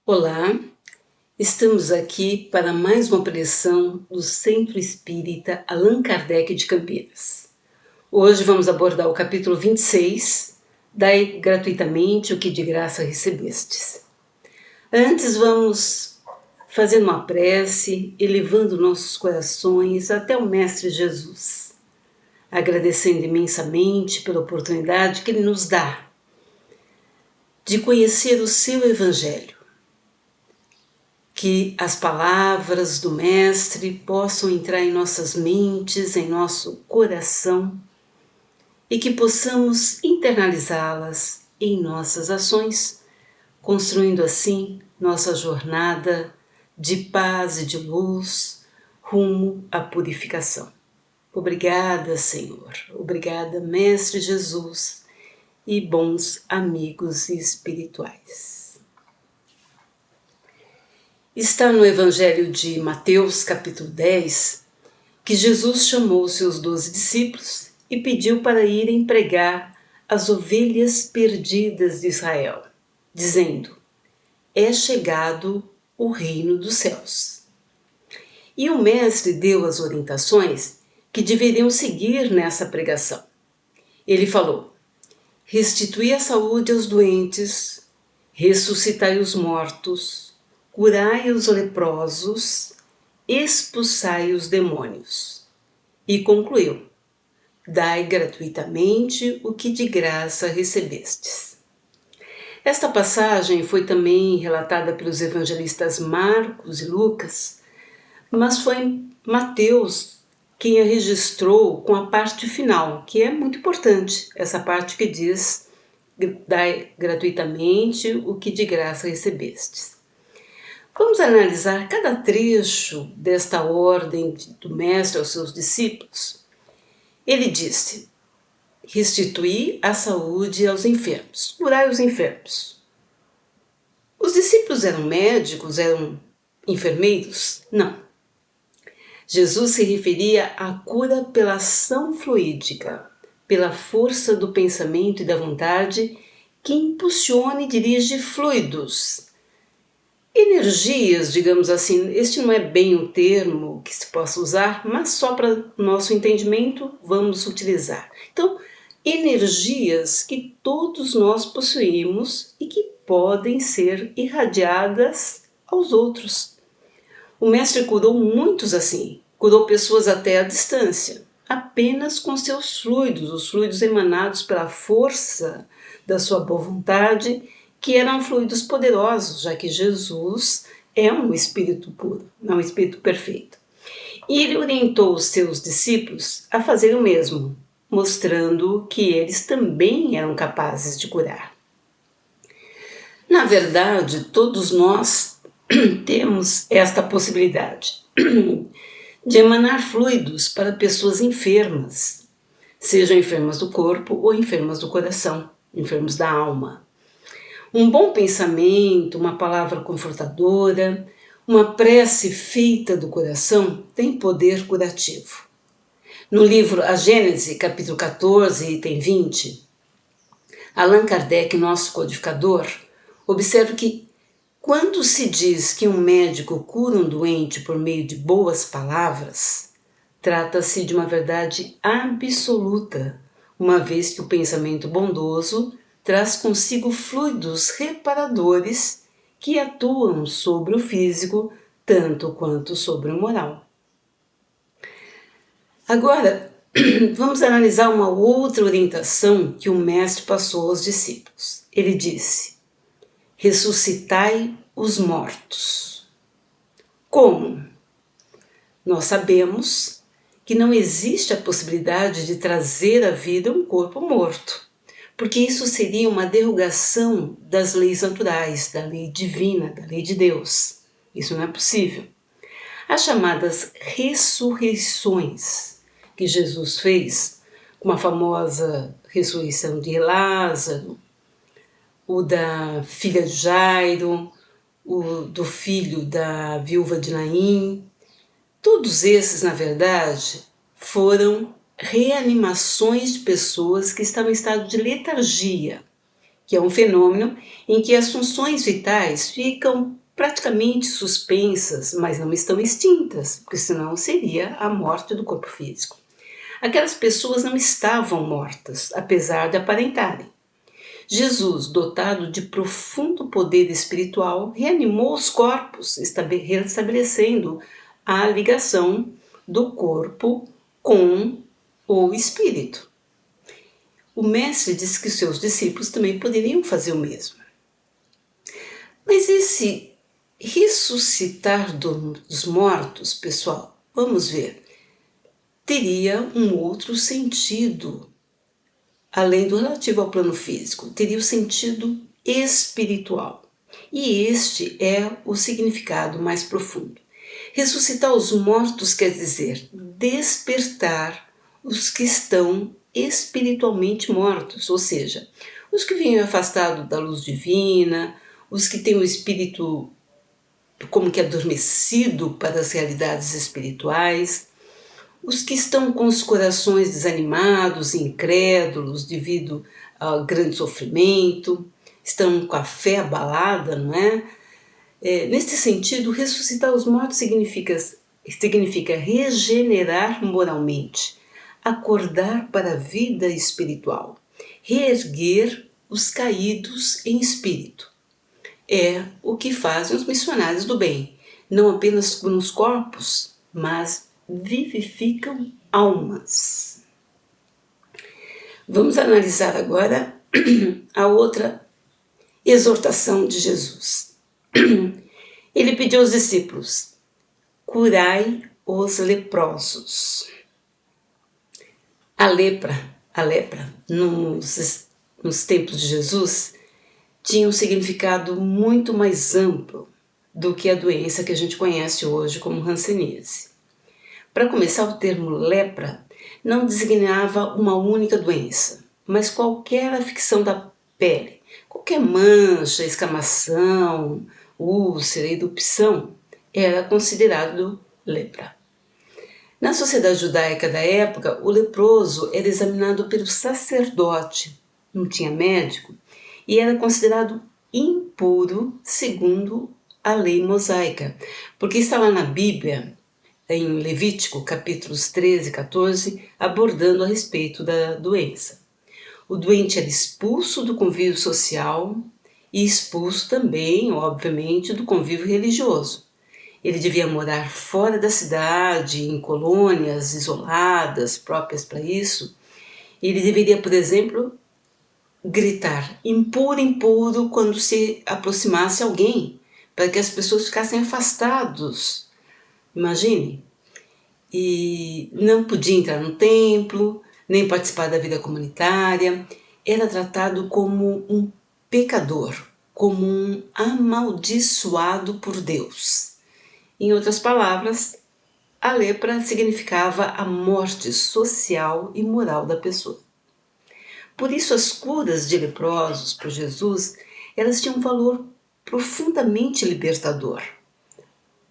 Olá, estamos aqui para mais uma preleção do Centro Espírita Allan Kardec de Campinas. Hoje vamos abordar o capítulo 26, Dai gratuitamente o que de graça recebestes. Antes vamos fazer uma prece, elevando nossos corações até o Mestre Jesus, agradecendo imensamente pela oportunidade que Ele nos dá de conhecer o seu Evangelho. Que as palavras do Mestre possam entrar em nossas mentes, em nosso coração, e que possamos internalizá-las em nossas ações, construindo assim nossa jornada de paz e de luz rumo à purificação. Obrigada, Senhor. Obrigada, Mestre Jesus e bons amigos espirituais. Está no Evangelho de Mateus, capítulo 10, que Jesus chamou seus 12 discípulos e pediu para irem pregar as ovelhas perdidas de Israel, dizendo: é chegado o reino dos céus. E o Mestre deu as orientações que deveriam seguir nessa pregação. Ele falou: restitui a saúde aos doentes, ressuscitai os mortos, curai os leprosos, expulsai os demônios. E concluiu: dai gratuitamente o que de graça recebestes. Esta passagem foi também relatada pelos evangelistas Marcos e Lucas, mas foi Mateus quem a registrou com a parte final, que é muito importante, essa parte que diz: dai gratuitamente o que de graça recebestes. Vamos analisar cada trecho desta ordem do Mestre aos seus discípulos. Ele disse: restituir a saúde aos enfermos, curai os enfermos. Os discípulos eram médicos, eram enfermeiros? Não. Jesus se referia à cura pela ação fluídica, pela força do pensamento e da vontade que impulsiona e dirige fluidos. Energias, digamos assim, este não é bem o termo que se possa usar, mas só para nosso entendimento vamos utilizar. Então, energias que todos nós possuímos e que podem ser irradiadas aos outros. O Mestre curou muitos assim, curou pessoas até à distância, apenas com seus fluidos, os fluidos emanados pela força da sua boa vontade, que eram fluidos poderosos, já que Jesus é um espírito puro, não um espírito perfeito. E ele orientou os seus discípulos a fazer o mesmo, mostrando que eles também eram capazes de curar. Na verdade, todos nós temos esta possibilidade de emanar fluidos para pessoas enfermas, sejam enfermas do corpo ou enfermas do coração, enfermos da alma. Um bom pensamento, uma palavra confortadora, uma prece feita do coração tem poder curativo. No livro A Gênese, capítulo 14, item 20, Allan Kardec, nosso codificador, observa que quando se diz que um médico cura um doente por meio de boas palavras, trata-se de uma verdade absoluta, uma vez que o pensamento bondoso traz consigo fluidos reparadores que atuam sobre o físico tanto quanto sobre o moral. Agora, vamos analisar uma outra orientação que o Mestre passou aos discípulos. Ele disse: ressuscitai os mortos. Como? Nós sabemos que não existe a possibilidade de trazer à vida um corpo morto, porque isso seria uma derrogação das leis naturais, da lei divina, da lei de Deus. Isso não é possível. As chamadas ressurreições que Jesus fez, como a famosa ressurreição de Lázaro, o da filha de Jairo, o do filho da viúva de Naim, todos esses, na verdade, foram reanimações de pessoas que estavam em estado de letargia, que é um fenômeno em que as funções vitais ficam praticamente suspensas, mas não estão extintas, porque senão seria a morte do corpo físico. Aquelas pessoas não estavam mortas, apesar de aparentarem. Jesus, dotado de profundo poder espiritual, reanimou os corpos, restabelecendo a ligação do corpo com o espírito. O mestre disse que seus discípulos também poderiam fazer o mesmo. Mas esse ressuscitar dos mortos, pessoal, vamos ver, teria um outro sentido, além do relativo ao plano físico, teria o sentido espiritual. E este é o significado mais profundo. Ressuscitar os mortos quer dizer despertar os que estão espiritualmente mortos, ou seja, os que vinham afastados da luz divina, os que têm o espírito como que adormecido para as realidades espirituais, os que estão com os corações desanimados, incrédulos devido ao grande sofrimento, estão com a fé abalada, não é? Neste sentido, ressuscitar os mortos significa regenerar moralmente, acordar para a vida espiritual, reerguer os caídos em espírito. É o que fazem os missionários do bem, não apenas nos corpos, mas vivificam almas. Vamos analisar agora a outra exortação de Jesus. Ele pediu aos discípulos: curai os leprosos. A lepra nos tempos de Jesus, tinha um significado muito mais amplo do que a doença que a gente conhece hoje como hanseníase. Para começar, o termo lepra não designava uma única doença, mas qualquer afecção da pele, qualquer mancha, escamação, úlcera, erupção, era considerado lepra. Na sociedade judaica da época, o leproso era examinado pelo sacerdote, não tinha médico, e era considerado impuro segundo a lei mosaica, porque está lá na Bíblia, em Levítico, capítulos 13 e 14, abordando a respeito da doença. O doente era expulso do convívio social e expulso também, obviamente, do convívio religioso. Ele devia morar fora da cidade, em colônias isoladas, próprias para isso. Ele deveria, por exemplo, gritar impuro, impuro quando se aproximasse alguém, para que as pessoas ficassem afastados. Imagine. E não podia entrar no templo, nem participar da vida comunitária. Era tratado como um pecador, como um amaldiçoado por Deus. Em outras palavras, a lepra significava a morte social e moral da pessoa. Por isso, as curas de leprosos por Jesus, elas tinham um valor profundamente libertador,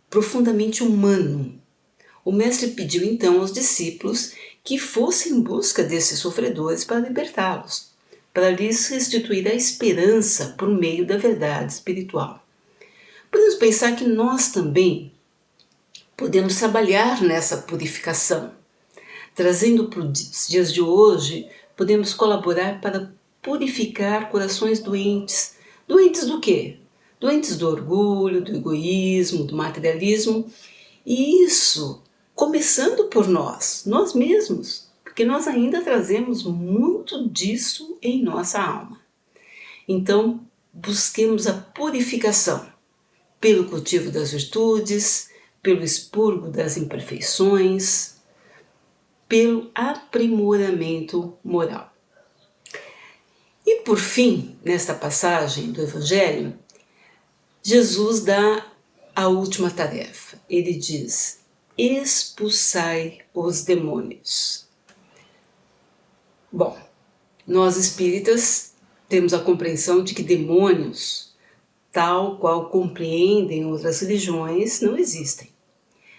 profundamente humano. O mestre pediu então aos discípulos que fossem em busca desses sofredores para libertá-los, para lhes restituir a esperança por meio da verdade espiritual. Podemos pensar que nós também podemos trabalhar nessa purificação. Trazendo para os dias de hoje, podemos colaborar para purificar corações doentes. Doentes do quê? Doentes do orgulho, do egoísmo, do materialismo. E isso começando por nós mesmos, porque nós ainda trazemos muito disso em nossa alma. Então, busquemos a purificação pelo cultivo das virtudes, pelo expurgo das imperfeições, pelo aprimoramento moral. E por fim, nesta passagem do Evangelho, Jesus dá a última tarefa. Ele diz: expulsai os demônios. Bom, nós espíritas temos a compreensão de que demônios, tal qual compreendem outras religiões, não existem.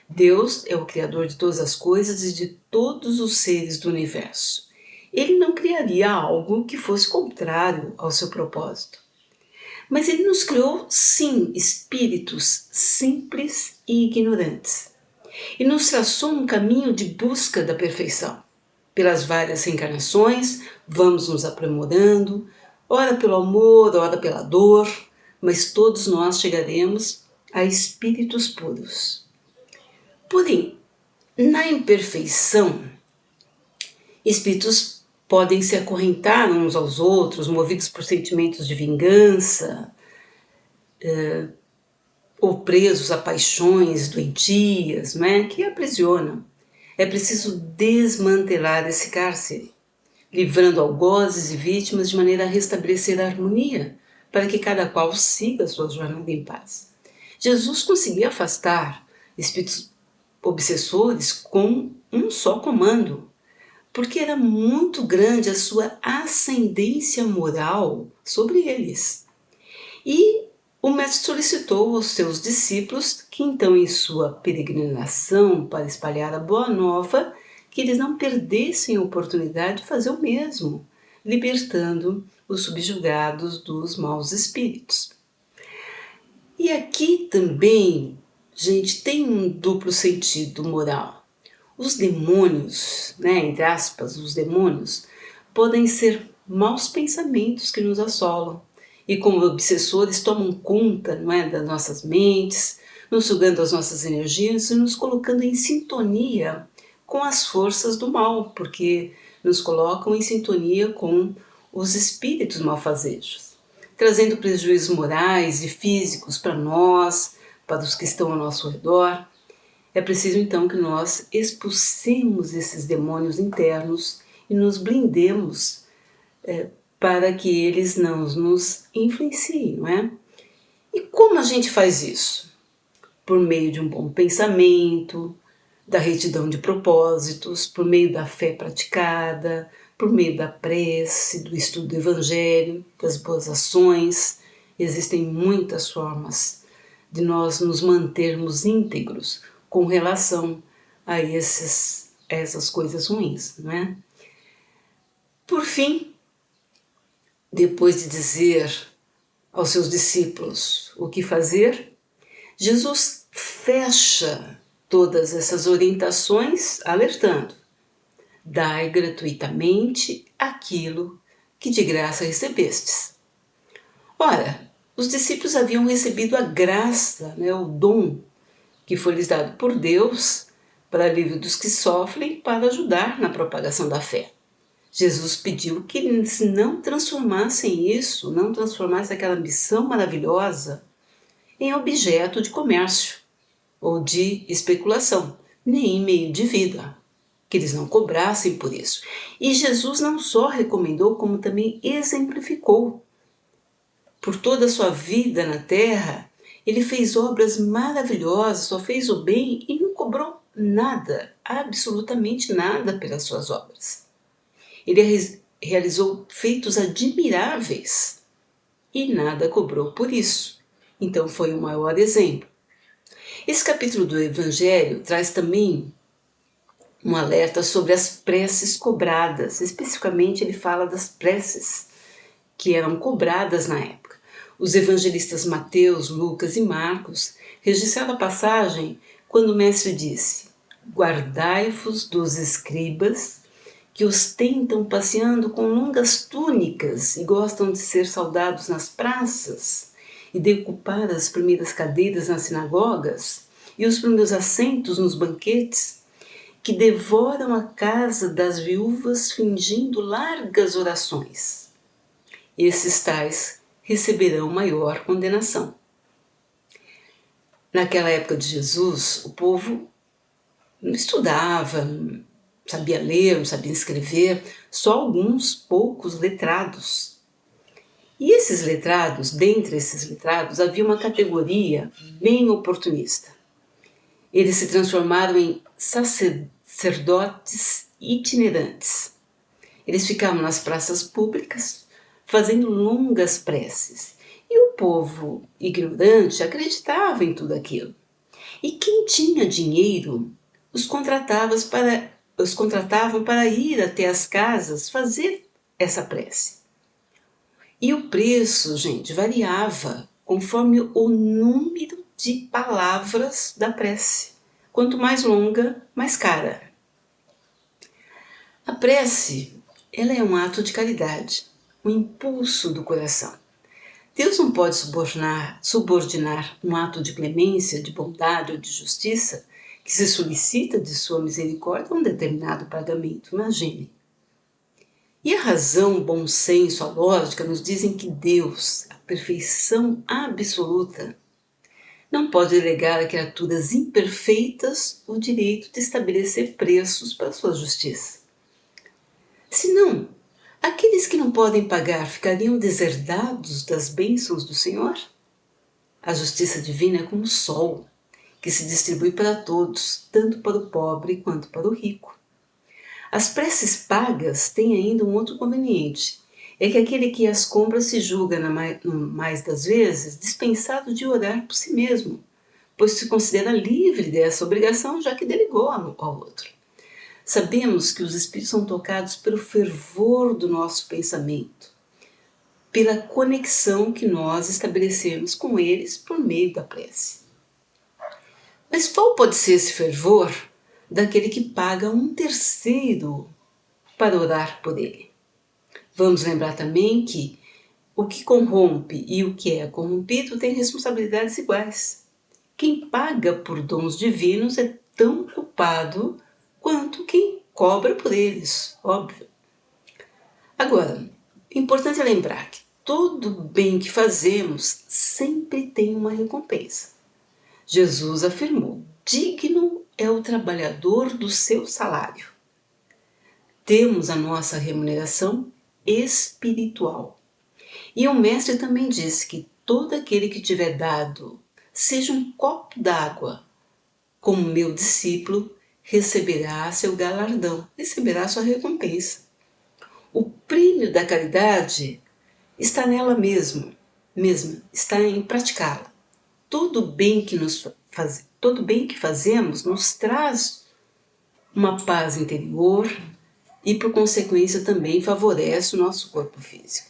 Deus é o Criador de todas as coisas e de todos os seres do universo. ele não criaria algo que fosse contrário ao seu propósito. Mas ele nos criou, sim, espíritos simples e ignorantes. E nos traçou um caminho de busca da perfeição. Pelas várias reencarnações, vamos nos aprimorando, ora pelo amor, ora pela dor, mas todos nós chegaremos a espíritos puros. Porém, na imperfeição, espíritos podem se acorrentar uns aos outros, movidos por sentimentos de vingança, ou presos a paixões doentias, não é? Que aprisionam. É preciso desmantelar esse cárcere, livrando algozes e vítimas de maneira a restabelecer a harmonia, para que cada qual siga a sua jornada em paz. Jesus conseguia afastar espíritos obsessores com um só comando, porque era muito grande a sua ascendência moral sobre eles. E o mestre solicitou aos seus discípulos que então, em sua peregrinação para espalhar a boa nova, que eles não perdessem a oportunidade de fazer o mesmo, libertando os subjugados dos maus espíritos. E aqui também, gente, tem um duplo sentido moral. Os demônios, entre aspas, os demônios, podem ser maus pensamentos que nos assolam e como obsessores tomam conta, das nossas mentes, nos sugando as nossas energias e nos colocando em sintonia com as forças do mal, porque nos colocam em sintonia com os espíritos malfazejos, trazendo prejuízos morais e físicos para nós, para os que estão ao nosso redor. É preciso então que nós expulsemos esses demônios internos e nos blindemos para que eles não nos influenciem, não é? E como a gente faz isso? Por meio de um bom pensamento, da retidão de propósitos, por meio da fé praticada, por meio da prece, do estudo do Evangelho, das boas ações. Existem muitas formas de nós nos mantermos íntegros com relação a essas coisas ruins, não é? Por fim, depois de dizer aos seus discípulos o que fazer, Jesus fecha todas essas orientações alertando: dai gratuitamente aquilo que de graça recebestes. Ora, os discípulos haviam recebido a graça, o dom que foi lhes dado por Deus para alívio dos que sofrem, para ajudar na propagação da fé. Jesus pediu que eles não transformassem isso, não transformassem aquela missão maravilhosa em objeto de comércio ou de especulação, nem em meio de vida, que eles não cobrassem por isso. E Jesus não só recomendou, como também exemplificou. Por toda a sua vida na terra, ele fez obras maravilhosas, só fez o bem e não cobrou nada, absolutamente nada pelas suas obras. Ele realizou feitos admiráveis e nada cobrou por isso. Então foi o maior exemplo. Esse capítulo do Evangelho traz também um alerta sobre as preces cobradas. Especificamente ele fala das preces que eram cobradas na época. Os evangelistas Mateus, Lucas e Marcos registraram a passagem quando o mestre disse: guardai-vos dos escribas que ostentam passeando com longas túnicas e gostam de ser saudados nas praças e de ocupar as primeiras cadeiras nas sinagogas e os primeiros assentos nos banquetes, que devoram a casa das viúvas fingindo largas orações. Esses tais receberão maior condenação. Naquela época de Jesus, o povo não estudava, não sabia ler, não sabia escrever, só alguns poucos letrados. E esses letrados, dentre esses letrados, havia uma categoria bem oportunista. Eles se transformaram em sacerdotes itinerantes. Eles ficavam nas praças públicas, fazendo longas preces. E o povo ignorante acreditava em tudo aquilo. E quem tinha dinheiro os contratava para os contratavam para ir até as casas fazer essa prece. E o preço, gente, variava conforme o número de palavras da prece. Quanto mais longa, mais cara. A prece, ela é um ato de caridade, um impulso do coração. Deus não pode subordinar um ato de clemência, de bondade ou de justiça que se solicita de sua misericórdia a um determinado pagamento. Imagine. E a razão, o bom senso, a lógica nos dizem que Deus, a perfeição absoluta, não pode delegar a criaturas imperfeitas o direito de estabelecer preços para sua justiça. Senão, aqueles que não podem pagar ficariam deserdados das bênçãos do Senhor? A justiça divina é como o sol, que se distribui para todos, tanto para o pobre quanto para o rico. As preces pagas têm ainda um outro conveniente, é que aquele que as compra se julga, na mais das vezes, dispensado de orar por si mesmo, pois se considera livre dessa obrigação, já que delegou ao outro. Sabemos que os espíritos são tocados pelo fervor do nosso pensamento, pela conexão que nós estabelecemos com eles por meio da prece. Mas qual pode ser esse fervor daquele que paga um terceiro para orar por ele? Vamos lembrar também que o que corrompe e o que é corrompido têm responsabilidades iguais. Quem paga por dons divinos é tão culpado quanto quem cobra por eles, óbvio. Agora, é importante lembrar que todo bem que fazemos sempre tem uma recompensa. Jesus afirmou: digno é o trabalhador do seu salário. Temos a nossa remuneração espiritual. E o mestre também disse que todo aquele que tiver dado, seja um copo d'água, como meu discípulo, receberá seu galardão, receberá sua recompensa. O prêmio da caridade está nela mesma, está em praticá-la. Todo bem que fazemos nos traz uma paz interior e, por consequência, também favorece o nosso corpo físico.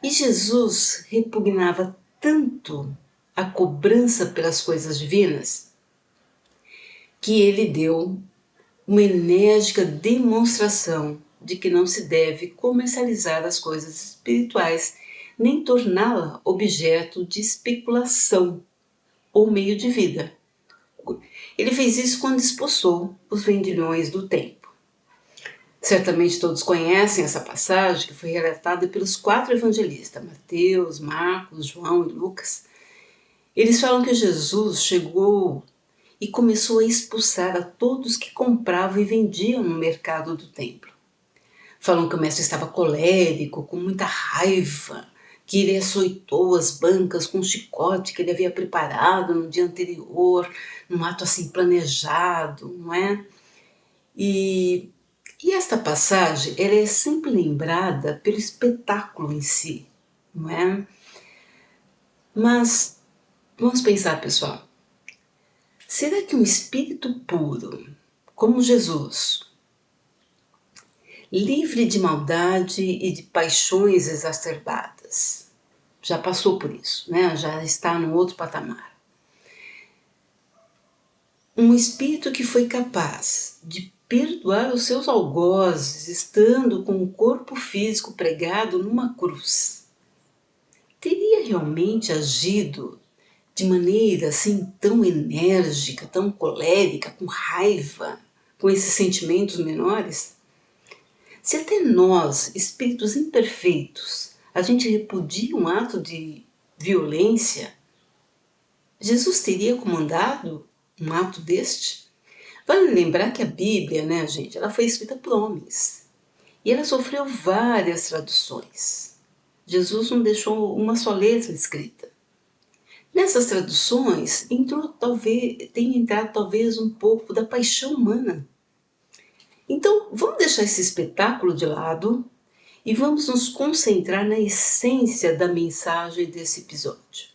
E Jesus repugnava tanto a cobrança pelas coisas divinas que ele deu uma enérgica demonstração de que não se deve comercializar as coisas espirituais, nem torná-la objeto de especulação ou meio de vida. Ele fez isso quando expulsou os vendilhões do templo. Certamente todos conhecem essa passagem que foi relatada pelos 4 evangelistas, Mateus, Marcos, João e Lucas. Eles falam que Jesus chegou e começou a expulsar a todos que compravam e vendiam no mercado do templo. Falam que o mestre estava colérico, com muita raiva, que ele açoitou as bancas com um chicote que ele havia preparado no dia anterior, num ato assim planejado, não é? E esta passagem, ela é sempre lembrada pelo espetáculo em si, não é? Mas vamos pensar, pessoal. Será que um espírito puro, como Jesus, livre de maldade e de paixões exacerbadas, já passou por isso, né? Já está num outro patamar. Um espírito que foi capaz de perdoar os seus algozes, estando com o corpo físico pregado numa cruz, teria realmente agido de maneira assim tão enérgica, tão colérica, com raiva, com esses sentimentos menores? Se até nós, espíritos imperfeitos, a gente repudia um ato de violência, Jesus teria comandado um ato deste? Vale lembrar que a Bíblia, né, gente, ela foi escrita por homens e ela sofreu várias traduções. Jesus não deixou uma só letra escrita. Nessas traduções tem entrado talvez um pouco da paixão humana. Então, vamos deixar esse espetáculo de lado e vamos nos concentrar na essência da mensagem desse episódio.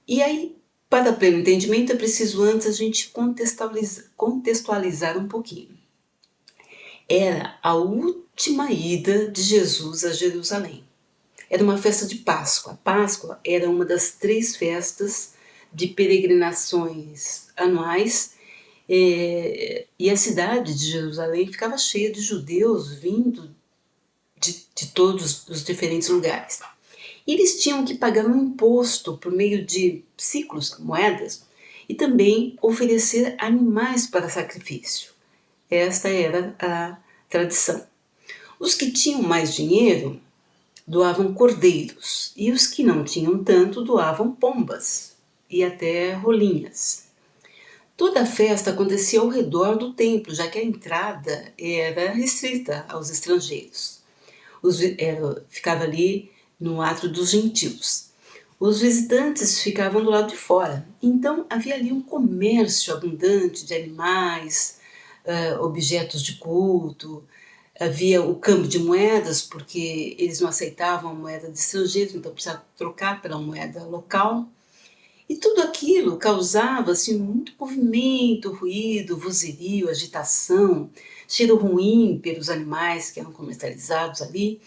E aí, Para pleno entendimento, é preciso antes a gente contextualizar um pouquinho. Era a última ida de Jesus a Jerusalém. Era uma festa de Páscoa. A Páscoa era uma das 3 festas de peregrinações anuais, e a cidade de Jerusalém ficava cheia de judeus vindo de todos os diferentes lugares. E eles tinham que pagar um imposto por meio de ciclos, moedas, e também oferecer animais para sacrifício. Esta era a tradição. Os que tinham mais dinheiro doavam cordeiros, e os que não tinham tanto doavam pombas e até rolinhas. Toda a festa acontecia ao redor do templo, já que a entrada era restrita aos estrangeiros. Ficava ali no átrio dos gentios. Os visitantes ficavam do lado de fora. Então havia ali um comércio abundante de animais, objetos de culto. Havia o câmbio de moedas, porque eles não aceitavam a moeda de estrangeiros, então precisava trocar pela moeda local. E tudo aquilo causava assim, muito movimento, ruído, vozerio, agitação, cheiro ruim pelos animais que eram comercializados ali,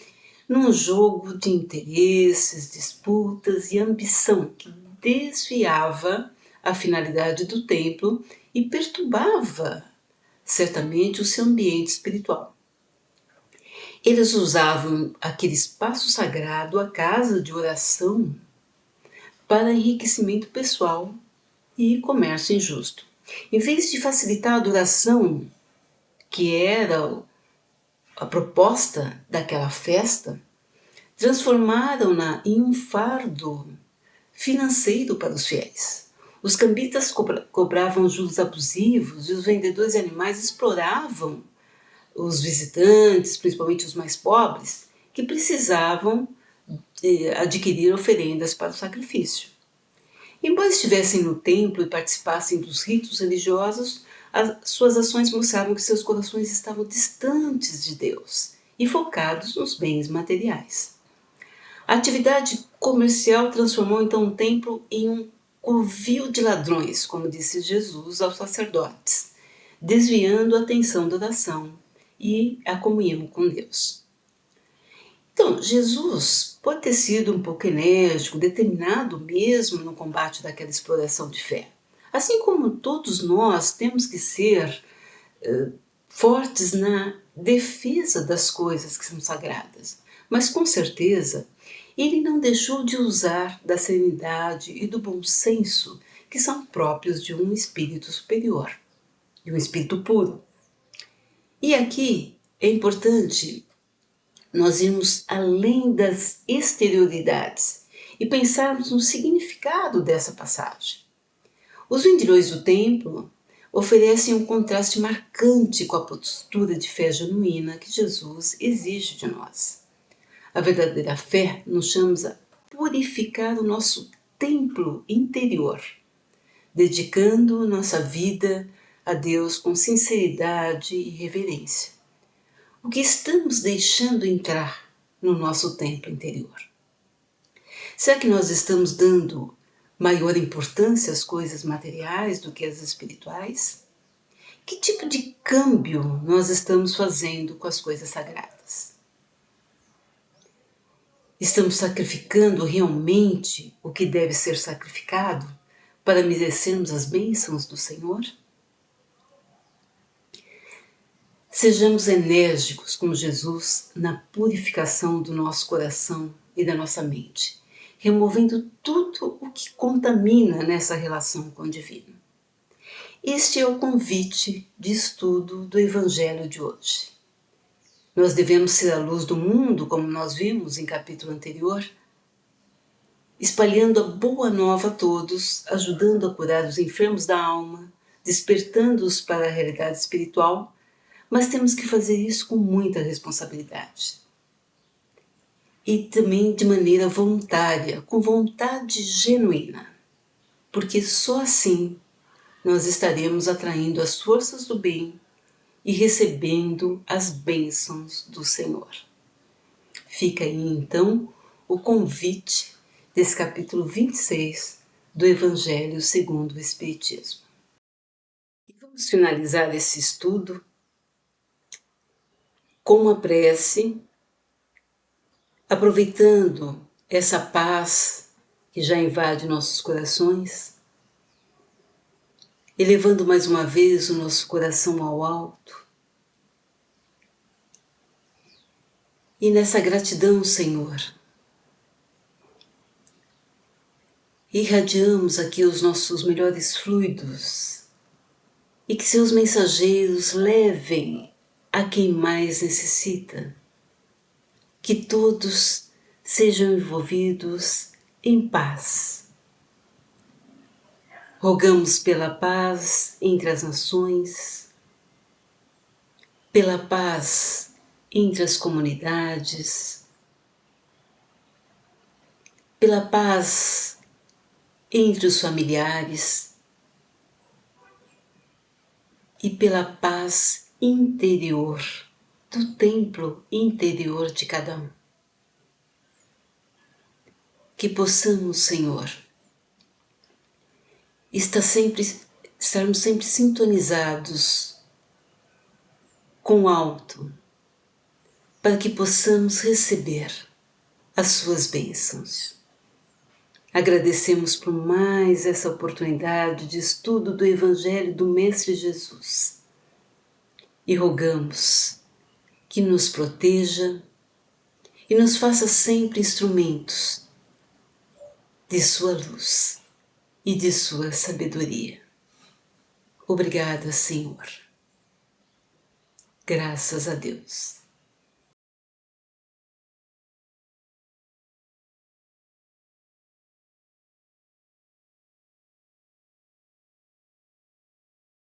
num jogo de interesses, disputas e ambição que desviava a finalidade do templo e perturbava certamente o seu ambiente espiritual. Eles usavam aquele espaço sagrado, a casa de oração, para enriquecimento pessoal e comércio injusto. Em vez de facilitar a adoração, que era a proposta daquela festa, transformaram-na em um fardo financeiro para os fiéis. Os cambistas cobravam juros abusivos e os vendedores de animais exploravam os visitantes, principalmente os mais pobres, que precisavam adquirir oferendas para o sacrifício. Embora estivessem no templo e participassem dos ritos religiosos, suas ações mostravam que seus corações estavam distantes de Deus e focados nos bens materiais. A atividade comercial transformou então o templo em um covil de ladrões, como disse Jesus aos sacerdotes, desviando a atenção da oração e a comunhão com Deus. Então, Jesus pode ter sido um pouco enérgico, determinado mesmo no combate daquela exploração de fé. Assim como todos nós temos que ser fortes na defesa das coisas que são sagradas. Mas com certeza, ele não deixou de usar da serenidade e do bom senso que são próprios de um espírito superior, de um espírito puro. E aqui é importante nós irmos além das exterioridades e pensarmos no significado dessa passagem. Os vendilhões do templo oferecem um contraste marcante com a postura de fé genuína que Jesus exige de nós. A verdadeira fé nos chama a purificar o nosso templo interior, dedicando nossa vida a Deus com sinceridade e reverência. O que estamos deixando entrar no nosso templo interior? Será que nós estamos dando maior importância às coisas materiais do que às espirituais? Que tipo de câmbio nós estamos fazendo com as coisas sagradas? Estamos sacrificando realmente o que deve ser sacrificado para merecermos as bênçãos do Senhor? Sejamos enérgicos como Jesus na purificação do nosso coração e da nossa mente, removendo tudo o que contamina nessa relação com o divino. Este é o convite de estudo do Evangelho de hoje. Nós devemos ser a luz do mundo, como nós vimos em capítulo anterior, espalhando a boa nova a todos, ajudando a curar os enfermos da alma, despertando-os para a realidade espiritual, mas temos que fazer isso com muita responsabilidade. E também de maneira voluntária, com vontade genuína, porque só assim nós estaremos atraindo as forças do bem e recebendo as bênçãos do Senhor. Fica aí então o convite desse capítulo 26 do Evangelho segundo o Espiritismo. E vamos finalizar esse estudo com uma prece, aproveitando essa paz que já invade nossos corações, elevando mais uma vez o nosso coração ao alto. E nessa gratidão, Senhor, irradiamos aqui os nossos melhores fluidos e que seus mensageiros levem a quem mais necessita, que todos sejam envolvidos em paz. Rogamos pela paz entre as nações, pela paz entre as comunidades, pela paz entre os familiares e pela paz interior, do templo interior de cada um. Que possamos, Senhor, estarmos sempre sintonizados com o alto, para que possamos receber as suas bênçãos. Agradecemos por mais essa oportunidade de estudo do Evangelho do Mestre Jesus e rogamos que nos proteja e nos faça sempre instrumentos de sua luz e de sua sabedoria. Obrigada, Senhor. Graças a Deus.